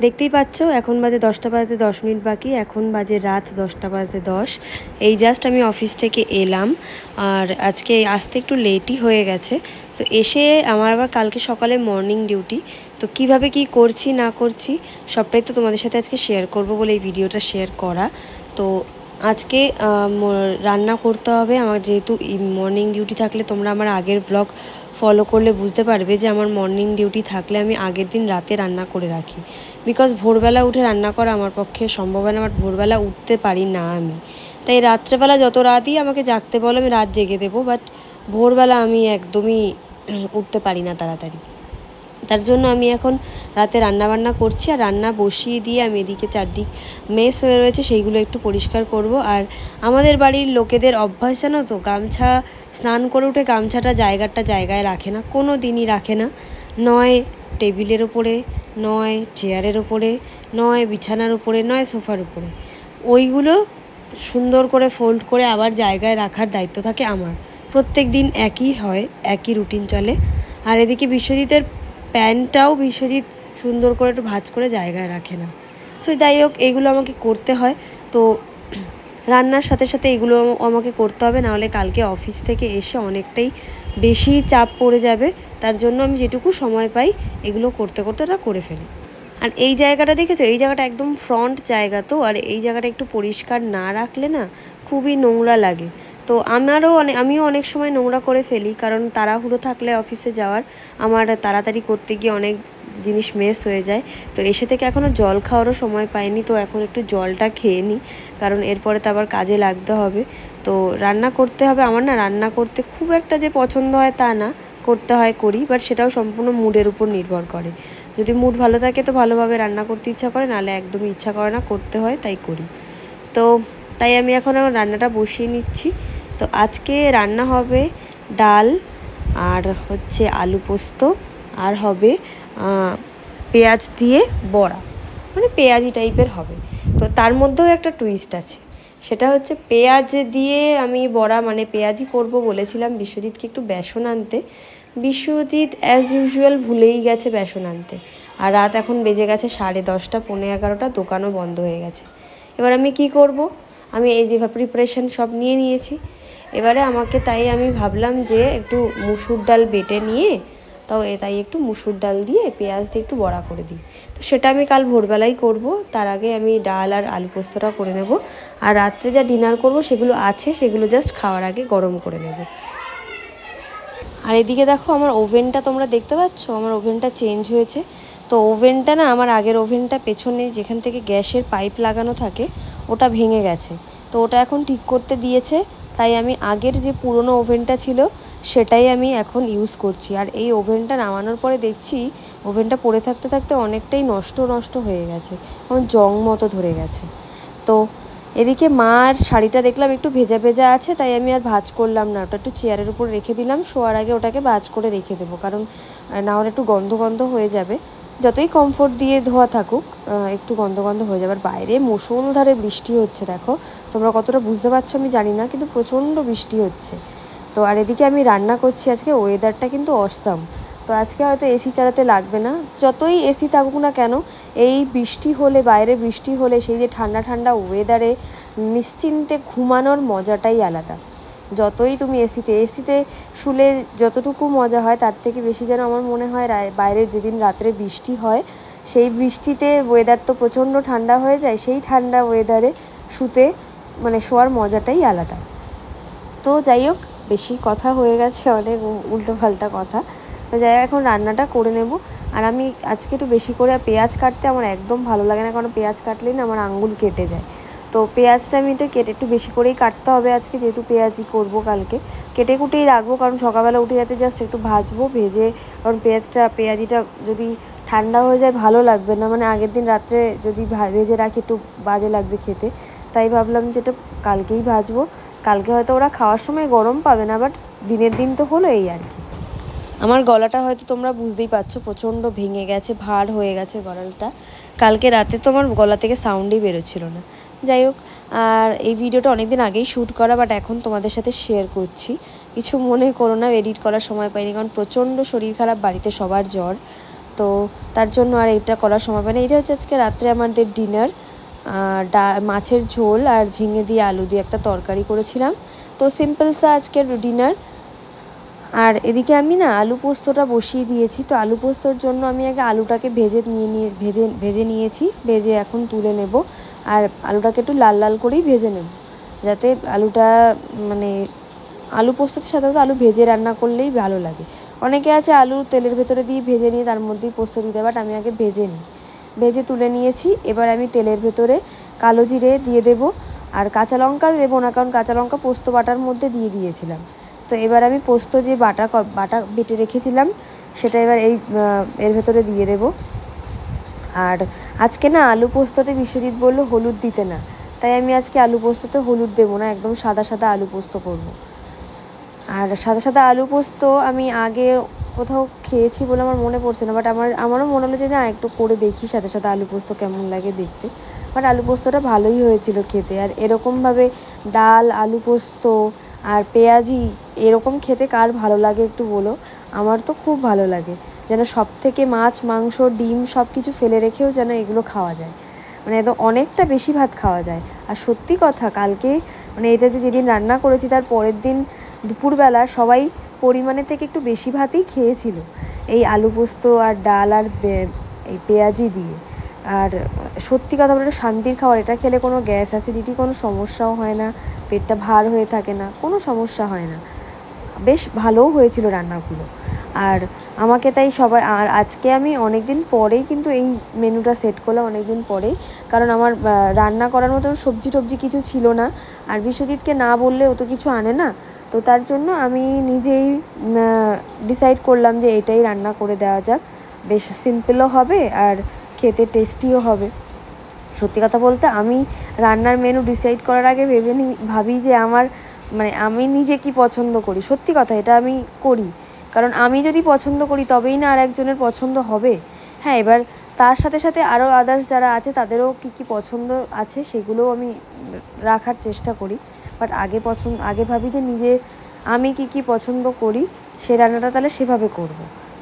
দেখতেই পাচ্ছ এখন বাজে 10টা বাজতে 10 মিনিট বাকি। এখন বাজে রাত 10টা বাজতে 10। এই জাস্ট আমি অফিস থেকে এলাম, আর আজকে আসতে একটু লেটই হয়ে গেছে। তো এসে আমার আবার কালকে সকালে মর্নিং ডিউটি, তো কিভাবে কি করছি না করছি সবটাই তো তোমাদের সাথে আজকে শেয়ার করব বলে এই ভিডিওটা শেয়ার করা। তো আজকে রান্না করতে হবে আমার, যেহেতু মর্নিং ডিউটি থাকলে তোমরা আমার আগের ব্লগ ফলো করলে বুঝতে পারবে যে আমার মর্নিং ডিউটি থাকলে আমি আগের দিন রাতে রান্না করে রাখি। বিকজ ভোরবেলা উঠে রান্না করা আমার পক্ষে সম্ভব হয় না, আমার ভোরবেলা উঠতে পারি না আমি। তাই রাত্রেবেলা যত রাতই আমাকে জাগতে বলো আমি রাত জেগে দেবো, বাট ভোরবেলা আমি একদমই উঠতে পারি না তাড়াতাড়ি। তার জন্য আমি এখন রাতে রান্নাবান্না করছি, আর রান্না বসিয়ে দিয়ে আমি এদিকে চারদিক মেস হয়ে রয়েছে সেইগুলো একটু পরিষ্কার করব। আর আমাদের বাড়ির লোকেদের অভ্যাস জানো তো, গামছা স্নান করে উঠে গামছাটা জায়গায় রাখে না, কোনো দিনই রাখে না। নয় টেবিলের ওপরে, নয় চেয়ারের ওপরে, নয় বিছানার উপরে, নয় সোফার উপরে। ওইগুলো সুন্দর করে ফোল্ড করে আবার জায়গায় রাখার দায়িত্ব থাকে আমার। প্রত্যেক দিন একই হয়, একই রুটিন চলে। আর এদিকে বিশ্বজিতের প্যান্টটাও বিশ্বজিৎ সুন্দর করে একটু ভাঁজ করে জায়গায় রাখে না। সো যাই হোক, এইগুলো আমাকে করতে হয়। তো রান্নার সাথে সাথে এগুলো আমাকে করতে হবে, নাহলে কালকে অফিস থেকে এসে অনেকটাই বেশি চাপ পড়ে যাবে। তার জন্য আমি যেটুকু সময় পাই এগুলো করতে করতে ওটা করে ফেলি। আর এই জায়গাটা দেখেছো, এই জায়গাটা একদম ফ্রন্ট জায়গা তো, আর এই জায়গাটা একটু পরিষ্কার না রাখলে না খুবই নোংরা লাগে। তো আমিও অনেক সময় নোংরা করে ফেলি, কারণ তাড়াহুড়ো থাকলে অফিসে যাওয়ার আমার তাড়াতাড়ি করতে গিয়ে অনেক জিনিস মেস হয়ে যায়। তো এসে থেকে এখনও জল খাওয়ারও সময় পাইনি, তো এখন একটু জলটা খেয়ে নিই, কারণ এরপরে তো আবার কাজে লাগতে হবে। তো রান্না করতে হবে আমার। না রান্না করতে খুব একটা যে পছন্দ হয় তা না, করতে হয় করি, বাট সেটাও সম্পূর্ণ মুডের উপর নির্ভর করে। যদি মুড ভালো থাকে তো ভালোভাবে রান্না করতে ইচ্ছা করে, নাহলে একদমই ইচ্ছা করে না, করতে হয় তাই করি। তো তাই আমি এখন আমার রান্নাটা বসিয়ে নিচ্ছি। তো আজকে রান্না হবে ডাল, আর হচ্ছে আলু পোস্ত, আর হবে পেঁয়াজ দিয়ে বড়া, মানে পেঁয়াজি টাইপের হবে। তো তার মধ্যেও একটা টুইস্ট আছে, সেটা হচ্ছে পেঁয়াজ দিয়ে আমি বড়া মানে পেঁয়াজি করব বলেছিলাম বিশ্বজিৎকে একটু বেসন আনতে। বিশ্বজিৎ অ্যাজ ইউজুয়াল ভুলেই গেছে বেসন আনতে। আর রাত এখন বেজে গেছে 10:30, 11:15, দোকানও বন্ধ হয়ে গেছে। এবার আমি কি করব? আমি এই যে প্রিপারেশান সব নিয়ে নিয়েছি, এবারে আমাকে তাই আমি ভাবলাম যে একটু মুসুর ডাল বেটে নিয়ে তাই একটু মুসুর ডাল দিয়ে পেঁয়াজ দিয়ে একটু বড়া করে দিই। তো সেটা আমি কাল ভোরবেলাই করব, তার আগে আমি ডাল আর আলু পোস্তটা করে নেব। আর রাত্রে যা ডিনার করব সেগুলো আছে, সেগুলো জাস্ট খাওয়ার আগে গরম করে নেব। আর এদিকে দেখো আমার ওভেনটা তোমরা দেখতে পাচ্ছ, আমার ওভেনটা চেঞ্জ হয়েছে। তো ওভেনটা না, আমার আগের ওভেনটা পেছনে যেখান থেকে গ্যাসের পাইপ লাগানো থাকে ওটা ভেঙে গেছে, তো ওটা এখন ঠিক করতে দিয়েছে। তাই আমি আগের যে পুরনো ওভেনটা ছিল সেটাই আমি এখন ইউজ করছি। আর এই ওভেনটা নামানোর পরে দেখছি ওভেনটা পড়ে থাকতে থাকতে অনেকটাই নষ্ট হয়ে গেছে, এখন জং মতো ধরে গেছে। তো এদিকে মার শাড়িটা দেখলাম একটু ভেজা ভেজা আছে, তাই আমি আর ভাঁজ করলাম না, ওটা একটু চেয়ারের উপর রেখে দিলাম। শোয়ার আগে ওটাকে ভাঁজ করে রেখে দেবো, কারণ না হলে একটু গন্ধ হয়ে যাবে। যতই কমফোর্ট দিয়ে ধোয়া থাকুক একটু গন্ধ হয়ে যাবে। আর বাইরে মুষলধারে বৃষ্টি হচ্ছে, দেখো তোমরা কতটা বুঝতে পারছো আমি জানি না, কিন্তু প্রচণ্ড বৃষ্টি হচ্ছে। তো আর এদিকে আমি রান্না করছি, আজকে ওয়েদারটা কিন্তু অসাম। তো আজকে হয়তো এসি চালাতে লাগবে না, যতই এসি থাকুক না কেন এই বৃষ্টি হলে, বাইরে বৃষ্টি হলে সেই যে ঠান্ডা ঠান্ডা ওয়েদারে নিশ্চিন্তে ঘুমানোর মজাটাই আলাদা। যতই তুমি এসিতে শুলে যতটুকু মজা হয় তার থেকে বেশি যেন আমার মনে হয় বাইরে যেদিন রাত্রে বৃষ্টি হয় সেই বৃষ্টিতে ওয়েদার তো প্রচণ্ড ঠান্ডা হয়ে যায়, সেই ঠান্ডা ওয়েদারে শুতে মানে শোয়ার মজাটাই আলাদা। তো যাই হোক, বেশি কথা হয়ে গেছে, অনেক উল্টোপাল্টা কথা। তো যাই হোক, এখন রান্নাটা করে নেব। আর আমি আজকে একটু বেশি করে পেঁয়াজ কাটতে আমার একদম ভালো লাগে না, কারণ পেঁয়াজ কাটলেই না আমার আঙুল কেটে যায়। তো পেঁয়াজটা আমি তো কেটে একটু বেশি করেই কাটতে হবে আজকে, যেহেতু পেঁয়াজি করব কালকে। কেটে কুটেই রাখবো, কারণ সকালবেলা উঠে যাতে জাস্ট একটু ভাজবো, ভেজে, কারণ পেঁয়াজিটা যদি ঠান্ডা হয়ে যায় ভালো লাগবে না, মানে আগের দিন রাত্রে যদি ভেজে রাখি একটু বাজে লাগবে খেতে। তাই ভাবলাম যেটা কালকেই ভাজবো। কালকে হয়তো ওরা খাওয়ার সময় গরম পাবে না, বাট দিনের দিন তো হলো, এই আর কি। আমার গলাটা হয়তো তোমরা বুঝতেই পারছো, প্রচণ্ড ভেঙে গেছে, ভার হয়ে গেছে গলাটা। কালকে রাতে তো আমার গলা থেকে সাউন্ডই বেরোচ্ছিল না। যাই হোক, আর এই ভিডিওটা অনেক দিন আগেই শ্যুট করা, বাট এখন তোমাদের সাথে শেয়ার করছি। কিছু মনে করো না, এডিট করার সময় পাইনি, কারণ প্রচণ্ড শরীর খারাপ, বাড়িতে সবার জ্বর। তো তার জন্য আর এটা করার সময় পাই না। এটা হচ্ছে আজকে রাত্রে আমাদের ডিনার, মাছের ঝোল আর ঝিঙে দিয়ে আলু দিয়ে একটা তরকারি করেছিলাম। তো সিম্পল সা আজকের ডিনার। আর এদিকে আমি না আলু পোস্তটা বসিয়ে দিয়েছি। তো আলু পোস্তর জন্য আমি আগে আলুটাকে ভেজে নিয়েছি, ভেজে এখন তুলে নেব। আর আলুটাকে একটু লাল লাল করেই ভেজে নেব, যাতে আলুটা মানে আলু পোস্ততে সাধারণত আলু ভেজে রান্না করলেই ভালো লাগে। অনেকে আছে আলু তেলের ভেতরে দিয়ে ভেজে নিয়ে তার মধ্যেই পোস্ত দিতে, বাট আমি আগে ভেজে তুলে নিয়েছি। এবার আমি তেলের ভেতরে কালো জিরে দিয়ে দেব, আর কাঁচা লঙ্কা দেবো না, কারণ কাঁচা লঙ্কা পোস্ত বাটার মধ্যে দিয়ে দিয়েছিলাম। তো এবার আমি পোস্ত যে বাটা বেটে রেখেছিলাম সেটা এবার এর ভেতরে দিয়ে দেব। আর আজকে না আলু পোস্ততে বিশ্বজিৎ বললো হলুদ দিতে না, তাই আমি আজকে আলু পোস্ততে হলুদ দেবো না, একদম সাদা সাদা আলু পোস্ত করব। আর সাদা সাদা আলু পোস্ত আমি আগে কোথাও খেয়েছি বলে আমার মনে পড়ছে না, বাট আমারও মনে হলো যে না একটু করে দেখি সাদা সাদা আলু পোস্ত কেমন লাগে দেখতে। বাট আলু পোস্তটা ভালোই হয়েছিল খেতে। আর এরকমভাবে ডাল, আলু পোস্ত আর পেঁয়াজি এরকম খেতে কার ভালো লাগে একটু বলো। আমার তো খুব ভালো লাগে, যেন সব থেকে মাছ, মাংস, ডিম সব কিছু ফেলে রেখেও যেন এগুলো খাওয়া যায়, মানে একদম অনেকটা বেশি ভাত খাওয়া যায়। আর সত্যি কথা, কালকে মানে এটা যেদিন রান্না করেছি তার পরের দিন দুপুরবেলা সবাই পরিমাণের থেকে একটু বেশি ভাতই খেয়েছিল, এই আলু পোস্ত আর ডাল আর এই পেঁয়াজি দিয়ে। আর সত্যি কথা বলতে শান্তির খাবার, এটা খেলে কোনো গ্যাস অ্যাসিডিটি কোনো সমস্যাও হয় না, পেটটা ভার হয়ে থাকে না, কোনো সমস্যা হয় না। বেশ ভালোও হয়েছিল রান্নাগুলো। আর আমাকে তাই সবাই, আর আজকে আমি অনেক দিন পরেই কিন্তু এই মেনুটা সেট করলাম, অনেক দিন পরেই, কারণ আমার রান্না করার মতো সবজি টবজি কিছু ছিল না। আর বিশ্বজিৎকে না বললে ও তো কিছু আনে না, তো তার জন্য আমি নিজেই ডিসাইড করলাম যে এটাই রান্না করে দেওয়া যাক, বেশ সিম্পলও হবে আর খেতে টেস্টিও হবে। সত্যি কথা বলতে আমি রান্নার মেনু ডিসাইড করার আগে ভাবি যে আমার মানে আমি নিজে কি পছন্দ করি। সত্যি কথা, এটা আমি করি, কারণ আমি যদি পছন্দ করি তবেই না আর একজনের পছন্দ হবে। হ্যাঁ, এবার তার সাথে সাথে আরও আদার্স যারা আছে তাদেরও কী পছন্দ আছে সেগুলোও আমি রাখার চেষ্টা করি। বাট আগে ভাবি যে আমি কী পছন্দ করি সে রান্নাটা তাহলে সেভাবে করব।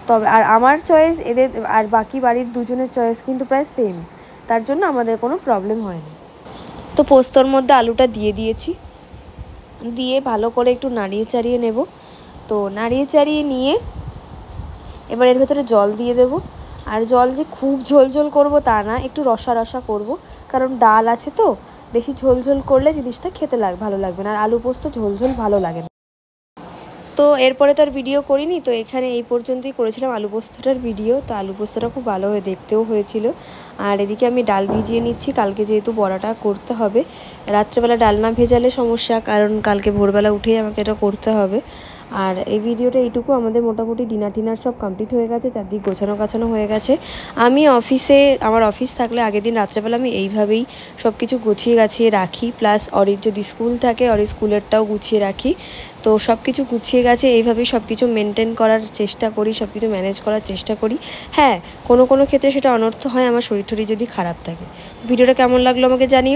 তবে আর আমার চয়েস এদের আর বাকি বাড়ির দুজনের চয়েস কিন্তু প্রায় সেম, তার জন্য আমাদের কোনো প্রবলেম হয়নি। তো পোস্তর মধ্যে আলুটা দিয়ে দিয়েছি, দিয়ে ভালো করে একটু নাড়িয়ে চাড়িয়ে নেব। তো নাড়িয়ে চাড়িয়ে নিয়ে এবার এর ভেতরে জল দিয়ে দেব। আর জল যে খুব ঝোল করব তা না, একটু রসা রসা করব, কারণ ডাল আছে তো, বেশি ঝোল করলে জিনিসটা খেতে ভালো লাগবে না, আর আলু পোস্ত ঝোল ভালো লাগে না। তো এরপরে তো আর ভিডিও করিনি, তো এখানে এই পর্যন্তই করেছিলাম আলু পোস্তটার ভিডিও। তো আলু পোস্তটা খুব ভালো হয়ে দেখতেও হয়েছিল। আর এদিকে আমি ডাল ভিজিয়ে নিচ্ছি, কালকে যেহেতু বড়াটা করতে হবে। রাত্রেবেলা ডাল না ভেজালে সমস্যা, কারণ কালকে ভোরবেলা উঠেই আমাকে এটা করতে হবে। আর এই ভিডিওটা এইটুকু, আমাদের মোটামুটি ডিনার সব কমপ্লিট হয়ে গেছে, চারদিক গোছানো হয়ে গেছে। আমি আমার অফিস থাকলে আগের দিন রাত্রেবেলা আমি এইভাবেই সব কিছু গুছিয়ে গাছিয়ে রাখি, প্লাস অরির যদি স্কুল থাকে অরির স্কুলেরটাও গুছিয়ে রাখি। তো সব কিছু গুছিয়ে গেছে, এইভাবেই সব কিছু মেনটেন করার চেষ্টা করি, সব কিছু ম্যানেজ করার চেষ্টা করি। হ্যাঁ, কোনো ক্ষেত্রে সেটা অনর্থ হয় আমার শরীর যদি খারাপ থাকে। ভিডিওটা কেমন লাগলো আমাকে জানিও।